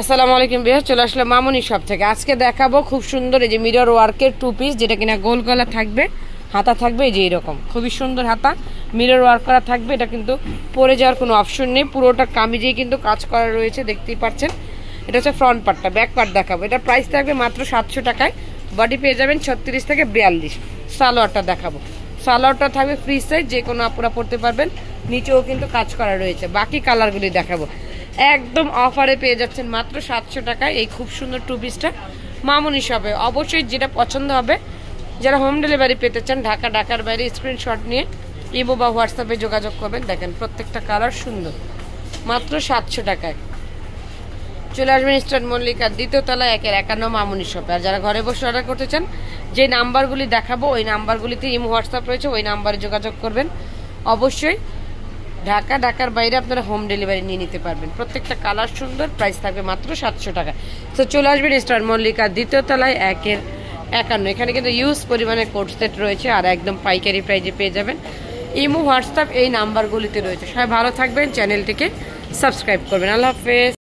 আসসালামু আলাইকুম বিহার, চলে আসলে মামুনি শপ থেকে। আজকে দেখাবো খুব সুন্দর এই যে মিরর ওয়ার্কের টু পিস, যেটা কিনা গোল গলা থাকবে, হাতা থাকবে এই যে এরকম খুবই সুন্দর হাতা, মিরর ওয়ার্ক করা থাকবে। এটা কিন্তু পরে যাওয়ার কোনো অপশন নেই, পুরোটা কামিজেই কিন্তু কাজ করা রয়েছে, দেখতেই পাচ্ছেন। এটা হচ্ছে ফ্রন্ট পার্টটা, ব্যাক পার্ট দেখাবো। এটা প্রাইস থাকবে মাত্র 700 টাকায়। বডি পেয়ে যাবেন 36 থেকে 42। সালোয়ারটা দেখাবো, সালোয়ারটা থাকবে ফ্রি সাইজ, যে কোনো আপুরা পড়তে পারবেন। নিচেও কিন্তু কাজ করা রয়েছে। বাকি কালারগুলি দেখাবো, একদম অফারে পেয়ে যাচ্ছেন মাত্র 700 টাকায় এই খুব সুন্দর টু পিসটা মামুনি শপে। অবশ্যই যেটা পছন্দ হবে, যারা হোম ডেলিভারি পেতে চান ঢাকার বাইরে, স্ক্রিনশট নিয়ে ইমো বা হোয়াটসঅ্যাপে যোগাযোগ করবেন। দেখেন প্রত্যেকটা কালার সুন্দর, মাত্র 700 টাকায়। চলে আসবেন ইস্টার্ন মল্লিকার 2য় তলায় 151 মামুনি শপে। আর যারা ঘরে বসে অর্ডার করতে চান, যে নাম্বারগুলি দেখাবো ওই নাম্বারগুলিতে ইমো হোয়াটসঅ্যাপ রয়েছে, ওই নাম্বারে যোগাযোগ করবেন। অবশ্যই ঢাকার বাইরে আপনারা হোম ডেলিভারি নিয়ে নিতে পারবেন। প্রত্যেকটা কালার সুন্দর, প্রাইস থাকবে মাত্র 700 টাকা। তো চলে আসবেন ইস্টার্ন মল্লিকার 2য় তলায় 151। এখানে কিন্তু ইউজ পরিমাণে কোট সেট রয়েছে, আর একদম পাইকারি প্রাইজে পেয়ে যাবেন। ইমো হোয়াটসঅ্যাপ এই নাম্বারগুলিতে রয়েছে। সবাই ভালো থাকবেন, চ্যানেলটিকে সাবস্ক্রাইব করবেন। আল্লাহ হাফেজ।